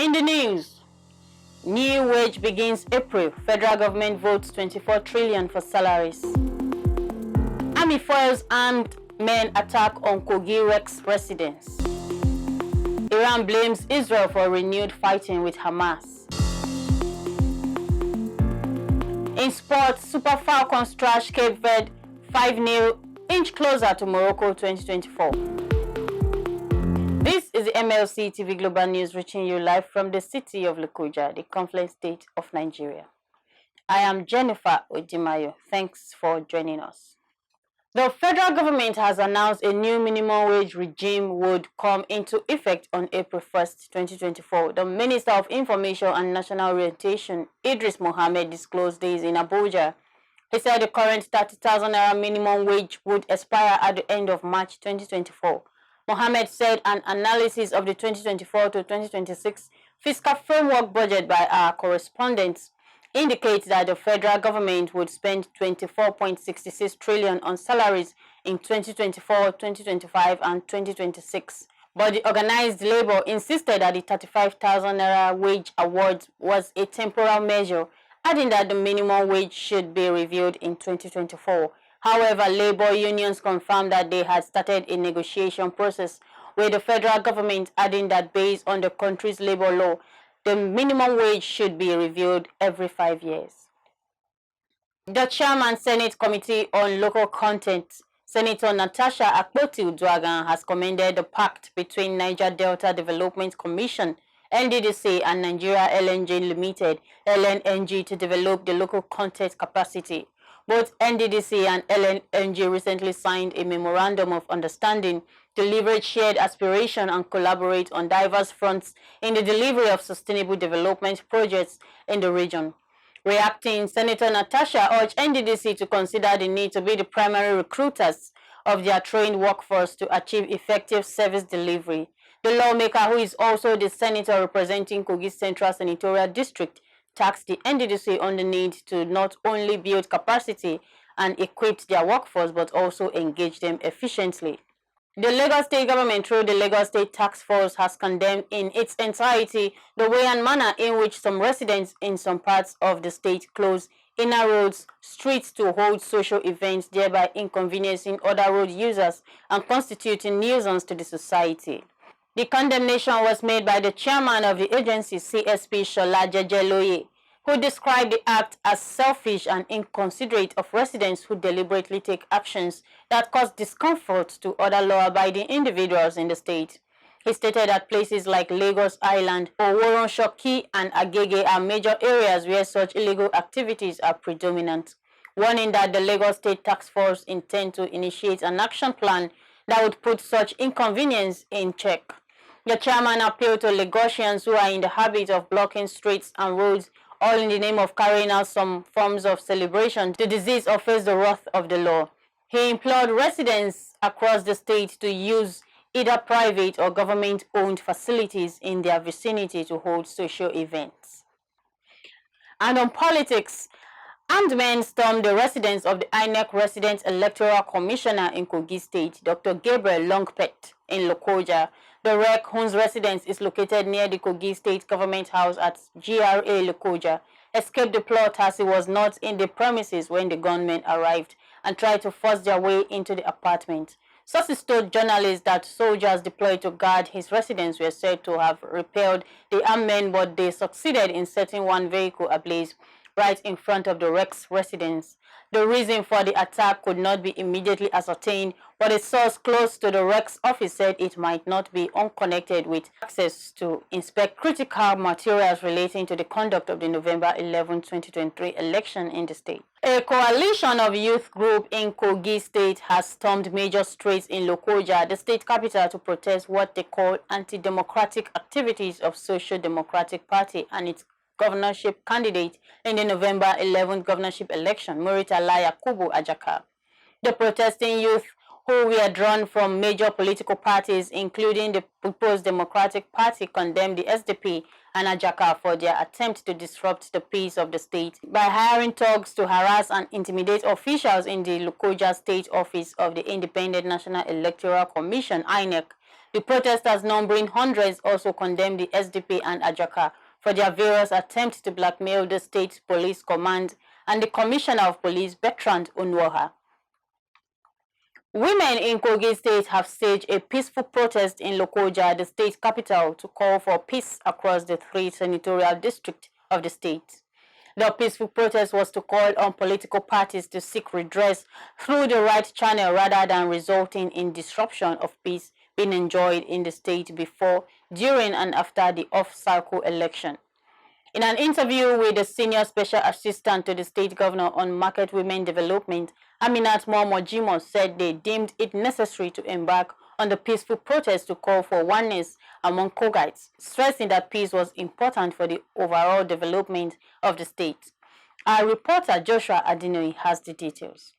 In the news, new wage begins April. Federal government votes 24 trillion for salaries. Army foils armed men attack on Kogi residence. Iran blames Israel for renewed fighting with Hamas. In sports, Super Falcons thrash Cape Verde 5-0, inch closer to Morocco 2024. This is the MLC TV Global News reaching you live from the city of Lokoja, the conflict state of Nigeria. I am Jennifer Odimayo. Thanks for joining us. The federal government has announced a new minimum wage regime would come into effect on April 1st, 2024. The Minister of Information and National Orientation, Idris Mohammed, disclosed this in Abuja. He said the current 30,000 naira minimum wage would expire at the end of March 2024. Mohammed said an analysis of the 2024 to 2026 fiscal framework budget by our correspondents indicates that the federal government would spend 24.66 trillion on salaries in 2024, 2025 and 2026. But the organized labor insisted that the 35,000 naira wage award was a temporal measure, adding that the minimum wage should be reviewed in 2024. However, labor unions confirmed that they had started a negotiation process with the federal government, adding that based on the country's labor law, the minimum wage should be reviewed every 5 years. The Chairman Senate Committee on Local Content, Senator Natasha has commended the pact between Niger Delta Development Commission, NDDC, and Nigeria NLNG Limited, NLNG, to develop the local content capacity. Both NDDC and NLNG recently signed a memorandum of understanding to leverage shared aspiration and collaborate on diverse fronts in the delivery of sustainable development projects in the region. Reacting, Senator Natasha urged NDDC to consider the need to be the primary recruiters of their trained workforce to achieve effective service delivery. The lawmaker, who is also the senator representing Kogi Central Senatorial District, tasked the NDDC on the need to not only build capacity and equip their workforce, but also engage them efficiently. The Lagos State government, through the Lagos State Task Force, has condemned in its entirety the way and manner in which some residents in some parts of the state close inner roads, streets to hold social events, thereby inconveniencing other road users and constituting nuisance to the society. The condemnation was made by the chairman of the agency, CSP Shola Jejeloye, who described the act as selfish and inconsiderate of residents who deliberately take actions that cause discomfort to other law-abiding individuals in the state. He stated that places like Lagos Island, Oworonshoki, and Agege are major areas where such illegal activities are predominant, warning that the Lagos State Task Force intend to initiate an action plan that would put such inconvenience in check. The chairman appealed to Lagosians who are in the habit of blocking streets and roads, all in the name of carrying out some forms of celebration, to desist or face the wrath of the law. He implored residents across the state to use either private or government-owned facilities in their vicinity to hold social events. And on politics, armed men stormed the residence of the INEC resident Electoral Commissioner in Kogi State, Dr. Gabriel Longpet, in Lokoja. The wreck, whose residence is located near the Kogi State Government House at GRA Lokoja, escaped the plot as he was not in the premises when the gunmen arrived and tried to force their way into the apartment. Sources told journalists that soldiers deployed to guard his residence were said to have repelled the armed men, but they succeeded in setting one vehicle ablaze right in front of the wreck's residence. The reason for the attack could not be immediately ascertained, but a source close to the wreck's office said it might not be unconnected with access to inspect critical materials relating to the conduct of the November 11, 2023 election in the state. A coalition of youth groups in Kogi State has stormed major streets in Lokoja, the state capital, to protest what they call anti-democratic activities of Social Democratic Party and its governorship candidate in the November 11 governorship election, Muritala Yakubu Ajaka. The protesting youth, who were drawn from major political parties, including the People's Democratic Party, condemned the SDP and Ajaka for their attempt to disrupt the peace of the state by hiring thugs to harass and intimidate officials in the Lokoja State Office of the Independent National Electoral Commission, INEC. The protesters, numbering hundreds, also condemned the SDP and Ajaka for their various attempts to blackmail the state police command and the Commissioner of Police, Bertrand Onwoha. Women in Kogi State have staged a peaceful protest in Lokoja, the state capital, to call for peace across the 3 senatorial districts of the state. The peaceful protest was to call on political parties to seek redress through the right channel rather than resulting in disruption of peace being enjoyed in the state before, during, and after the off-cycle election. In an interview with the Senior Special Assistant to the State Governor on Market Women Development, SENATESenator said they deemed it necessary to embark on the peaceful protest to call for oneness among Kogites, stressing that peace was important for the overall development of the state. Our reporter Joshua Adinoy has the details.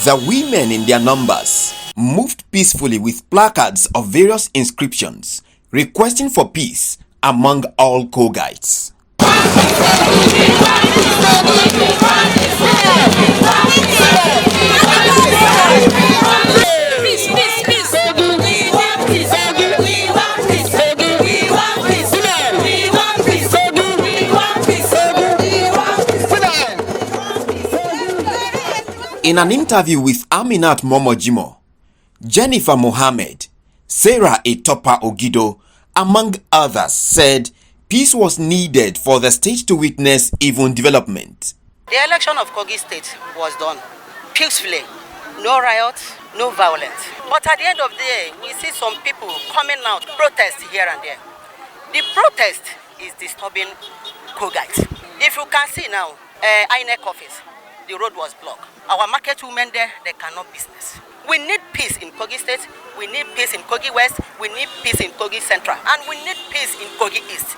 The women in their numbers moved peacefully with placards of various inscriptions requesting for peace among all Kogites. In an interview with Aminat Momojimo, Jennifer Mohammed, Sarah Etopa Ogido, among others, said peace was needed for the state to witness even development. The election of Kogi State was done peacefully, no riots, no violence. But at the end of the day, we see some people coming out, protest here and there. The protest is disturbing Kogites. If you can see now, INEC office, the road was blocked. Our market women there, they cannot business. We need peace in Kogi State, we need peace in Kogi West, we need peace in Kogi Central, and we need peace in Kogi East.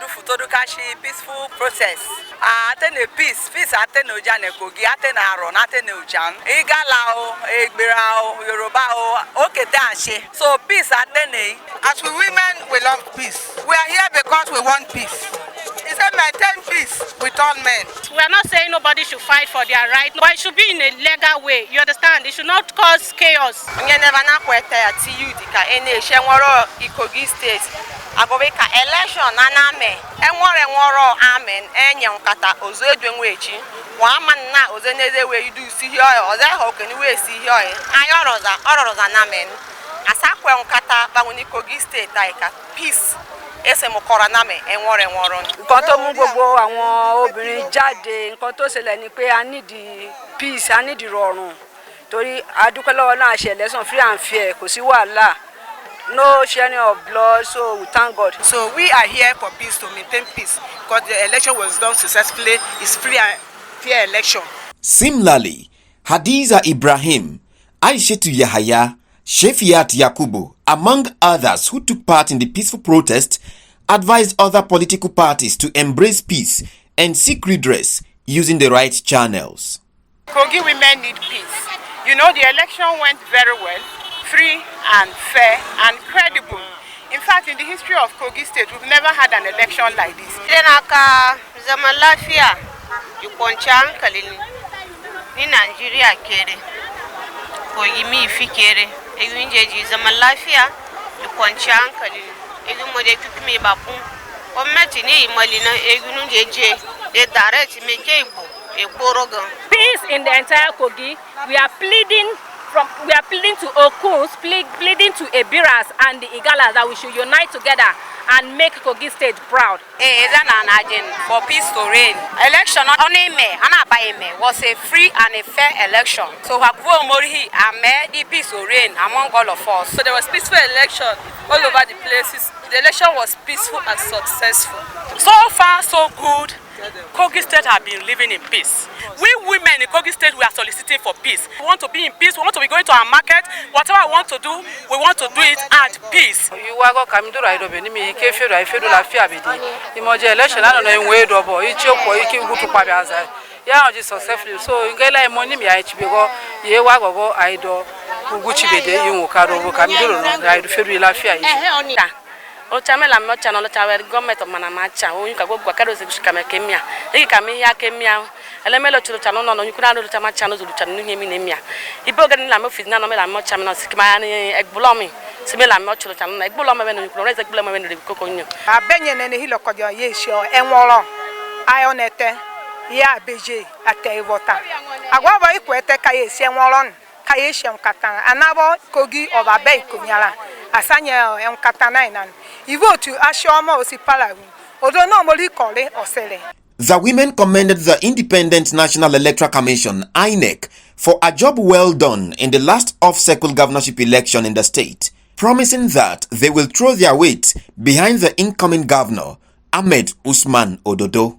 Do futodukashi peaceful process. Atene peace atene ojane Kogi, atene aron, atene ujan. Igalao, Egbirao, Yorubao, Okedanshe. So peace atene. As we women, we love peace. We are here because we want peace. He said maintain peace with all men. We are not saying nobody should fight for their right, but it should be in a legal way. You understand? It should not cause chaos. Kogi State. Agobeka election aname enwore amen enyem kata ozo edwenwechi wa manna ozeneze we do si here oze ho keni we si here ayoroza namen asakwe nkata bawuni Kogi State aika peace ese mo korana me enwore nǹkan tó mú gbogbo àwọn obìnrin jáde nǹkan tó ṣẹlẹ̀ ni pé I need peace I need rọrùn torí adúpẹ́ lọ́wọ́ náà ṣe election free and fair kò sí wàhálà. No sharing of blood, so we thank God. So we are here for peace, to maintain peace, because the election was done successfully. It's free and fair election. Similarly, Hadiza Ibrahim, Aishetu Yahaya, Shefiat Yakubu, among others who took part in the peaceful protest, advised other political parties to embrace peace and seek redress using the right channels. Kogi women need peace. You know, the election went very well. Free and fair and credible. In fact, in the history of Kogi State, we've never had an election like this. Senaka zamalafia yukoncha kalini ni Nigeria kere Kogi mi fikere eyunjeji zamalafia yukoncha kalini eyumode tukumi bapu ometi ni imalina eyunjeje de direct mekebo ekborogan. Peace in the entire Kogi. We are pleading to Okuns, pleading to Ebiras and the Igalas that we should unite together and make Kogi State proud. For peace to reign. Election was a free and a fair election. So the peace to reign among all of us. So there was peaceful election all over the places. The election was peaceful and successful. So far, so good. Kogi State have been living in peace. We women in Kogi State, we are soliciting for peace. We want to be in peace. We want to be going to our market. Whatever we want to do it at peace. You are going to do me. I feel like fear. The election, I don't know where to go. It's your boy. You can go to Pabiaza. Yeah, just successfully. So you get like money. Me, I go. You walk go. I do. Gucci bede. You go. I feel like fear. Ochamela mocha no chawer government of manamacha o yuka go kwakaro se kushika mekemia. Eki kamia kemia Elemelo chulu chano no you kuna do chama chano zulu chano nyemi nemia. Ibo gani la mo fitna no me la mo chama no sikima ni egbulomi. Sime la mo chulu chano na egbulomi me no you reza egbulomi me no kokonyo. Abenye ne hilo kodyo yesho enworo. Ayonete ya beje ate vota. Agwa ba ikwete ka yesi enworo ka yesi nkata anabo kogi obabe ikunyala. Asanye nkata na inan. Ivotu ashoma osipala. Odo no moli kole osele. The women commended the Independent National Electoral Commission, INEC, for a job well done in the last off-cycle governorship election in the state, promising that they will throw their weight behind the incoming governor, Ahmed Usman Ododo.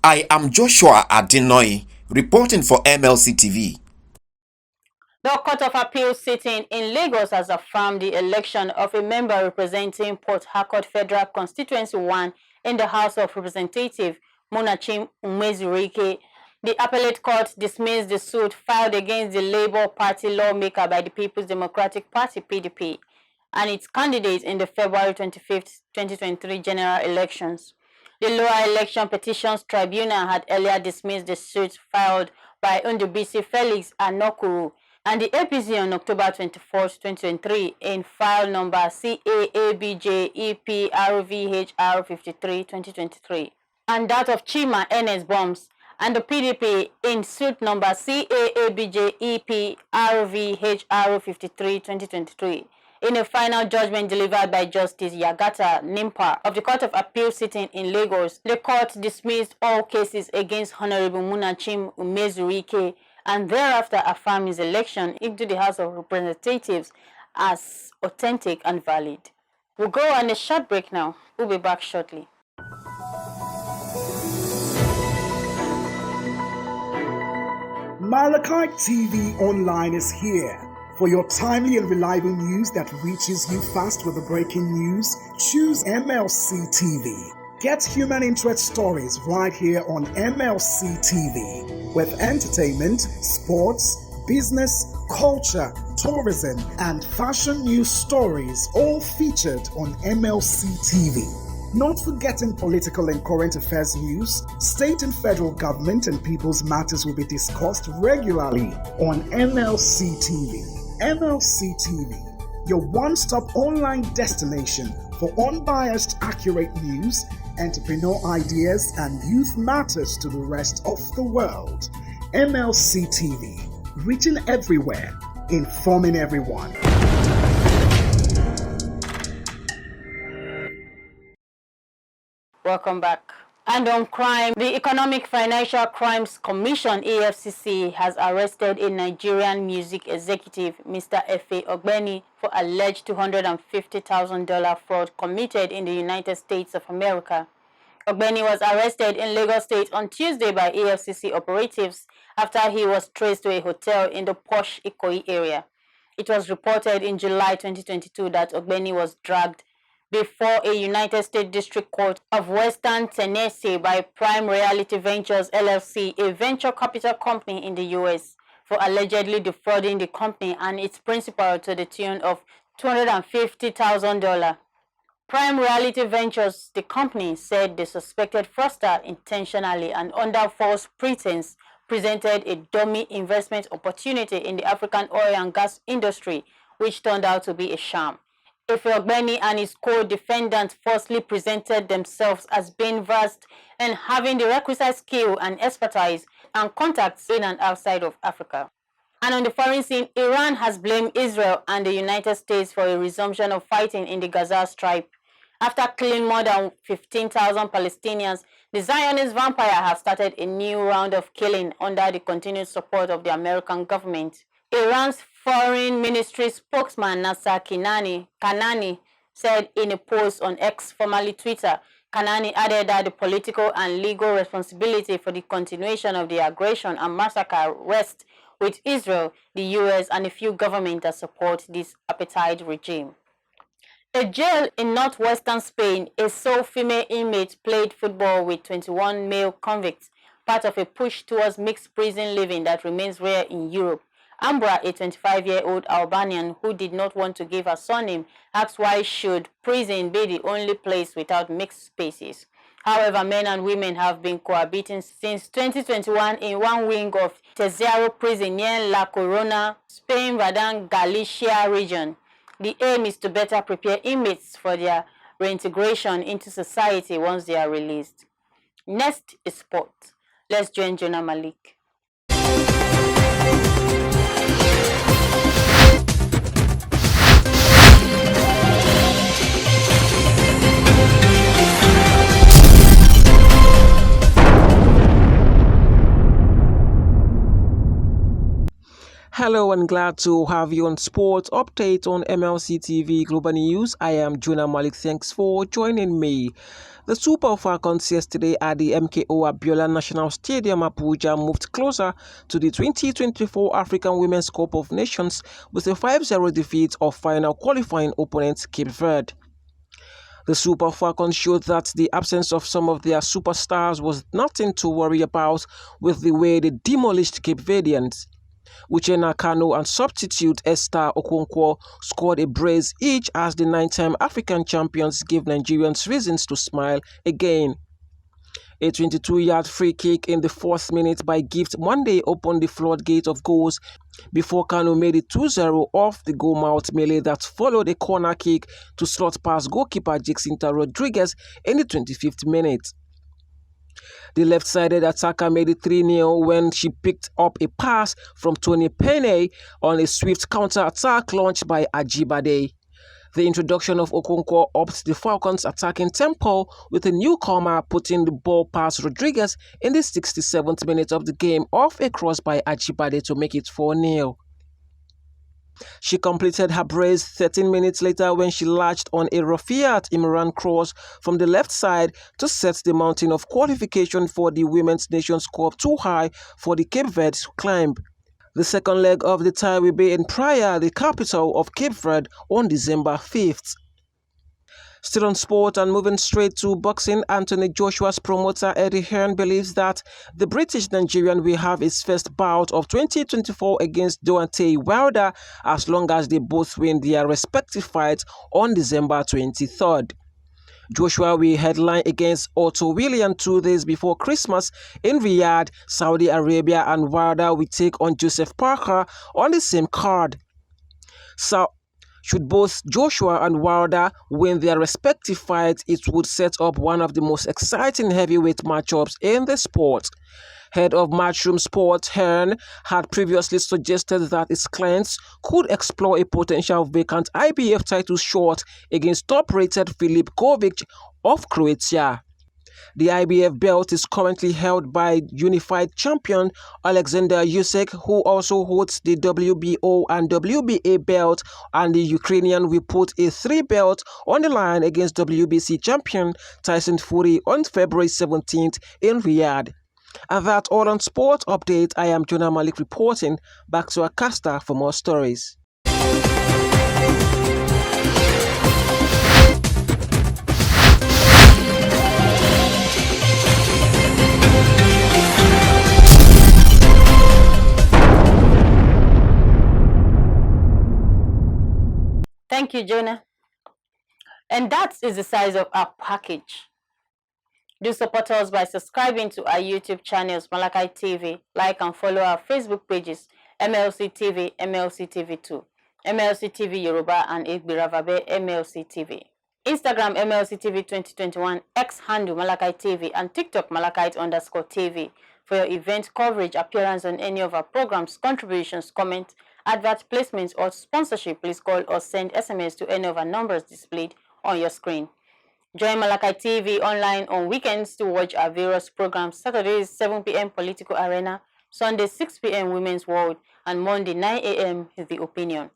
I am Joshua Adinoy, reporting for MLC TV. The Court of Appeal sitting in Lagos has affirmed the election of a member representing Port Harcourt Federal Constituency 1 in the House of Representatives, Munachim Umezurike. The appellate court dismissed the suit filed against the Labour Party lawmaker by the People's Democratic Party (PDP) and its candidate in the February 25, 2023 general elections. The Lower Election Petitions Tribunal had earlier dismissed the suit filed by Ndubisi Felix Anokuru and the APC on October 24, 2023 in file number CAABJEPRVHR53-2023. And that of Chima NS Bombs and the PDP in suit number CAABJEPRVHR53-2023. In a final judgment delivered by Justice Yagata Nimpa of the Court of Appeal sitting in Lagos, the court dismissed all cases against Honorable Munachim Umezurike and thereafter affirmed his election into the House of Representatives as authentic and valid. We'll go on a short break now. We'll be back shortly. Malachi TV Online is here. For your timely and reliable news that reaches you fast with the breaking news, choose MLC TV. Get human interest stories right here on MLC TV with entertainment, sports, business, culture, tourism, and fashion news stories all featured on MLC TV. Not forgetting political and current affairs news, state and federal government and people's matters will be discussed regularly on MLC TV. MLC TV, your one-stop online destination for unbiased, accurate news, entrepreneur ideas, and youth matters to the rest of the world. MLC TV, reaching everywhere, informing everyone. Welcome back. And on crime, the Economic Financial Crimes Commission (EFCC) has arrested a Nigerian music executive, Mr. Efe Ogbeni, for alleged $250,000 fraud committed in the United States of America. Ogbeni was arrested in Lagos State on Tuesday by EFCC operatives after he was traced to a hotel in the posh Ikoyi area. It was reported in July 2022 that Ogbeni was dragged before a United States District Court of Western Tennessee by Prime Reality Ventures LLC, a venture capital company in the U.S., for allegedly defrauding the company and its principal to the tune of $250,000. Prime Reality Ventures, the company, said the suspected fraudster intentionally and under false pretense presented a dummy investment opportunity in the African oil and gas industry, which turned out to be a sham. Efe Ogbeni and his co-defendants falsely presented themselves as being versed and having the requisite skill and expertise and contacts in and outside of Africa. And on the foreign scene, Iran has blamed Israel and the United States for a resumption of fighting in the Gaza Strip. After killing more than 15,000 Palestinians, the Zionist vampire has started a new round of killing under the continued support of the American government. Iran's Foreign Ministry spokesman Nasser Kanani said in a post on X, formerly Twitter. Kanani added that the political and legal responsibility for the continuation of the aggression and massacre rests with Israel, the US, and a few governments that support this apartheid regime. A jail in northwestern Spain, a sole female inmate played football with 21 male convicts, part of a push towards mixed prison living that remains rare in Europe. Ambra, a 25-year-old Albanian who did not want to give her surname, asked why should prison be the only place without mixed spaces. However, men and women have been cohabiting since 2021 in one wing of Terciario prison near La Corona, Spain, Radan, Galicia region. The aim is to better prepare inmates for their reintegration into society once they are released. Next is sport. Let's join Jonah Malik. Hello and glad to have you on Sports Update on MLC TV Global News. I am Jonah Malik. Thanks for joining me. The Super Falcons yesterday at the MKO Abiola National Stadium, Abuja, moved closer to the 2024 African Women's Cup of Nations with a 5-0 defeat of final qualifying opponent Cape Verde. The Super Falcons showed that the absence of some of their superstars was nothing to worry about with the way they demolished Cape Verdeans. Uchenna Kano and substitute Esther Okonkwo scored a brace each as the 9-time African champions gave Nigerians reasons to smile again. A 22-yard free kick in the 4th minute by Gift Monday opened the floodgate of goals before Kano made it 2-0 off the goal-mouth melee that followed a corner kick to slot past goalkeeper Jacinta Rodriguez in the 25th minute. The left-sided attacker made it 3-0 when she picked up a pass from Tony Pene on a swift counter-attack launched by Ajibade. The introduction of Okonkwo upped the Falcons' attacking tempo with a newcomer putting the ball past Rodriguez in the 67th minute of the game off a cross by Ajibade to make it 4-0. She completed her brace 13 minutes later when she latched on a Rafiat Imran cross from the left side to set the mountain of qualification for the Women's Nations Cup too high for the Cape Verde to climb. The second leg of the tie will be in Praia, the capital of Cape Verde, on December 5th. Still on sport and moving straight to boxing, Anthony Joshua's promoter Eddie Hearn believes that the British Nigerian will have his first bout of 2024 against Deontay Wilder as long as they both win their respective fights on December 23rd. Joshua will headline against Otto William 2 days before Christmas in Riyadh, Saudi Arabia, and Wilder will take on Joseph Parker on the same card. Should both Joshua and Wilder win their respective fights, it would set up one of the most exciting heavyweight matchups in the sport. Head of Matchroom Sports, Hearn, had previously suggested that his clients could explore a potential vacant IBF title shot against top-rated Filip Kovic of Croatia. The IBF belt is currently held by unified champion Alexander Usyk, who also holds the WBO and WBA belt, and the Ukrainian will put a 3-belt on the line against WBC champion Tyson Fury on February 17th in Riyadh. And that's all on Sport Update. I am Jonah Malik reporting. Back to Akasta for more stories. Thank you, Jonah. And that is the size of our package. Do support us by subscribing to our YouTube channels, MLC TV. Like and follow our Facebook pages, MLC TV, MLC TV2, MLC TV Yoruba, and Igbiravabe MLC TV. Instagram, MLC TV 2021, X handle, MLC TV, and TikTok, Malachite_TV. For your event coverage, appearance on any of our programs, contributions, comments, advert placements, or sponsorship, please call or send SMS to any of our numbers displayed on your screen. Join MLC TV online on weekends to watch our various programs. Saturdays, 7 p.m. Political Arena, Sunday, 6 p.m. Women's World, and Monday, 9 a.m. is The Opinion.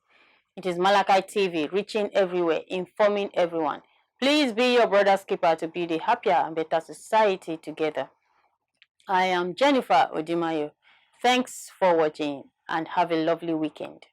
It is MLC TV, reaching everywhere, informing everyone. Please be your brother's keeper to build a happier and better society together. I am Jennifer Odimayo. Thanks for watching and have a lovely weekend.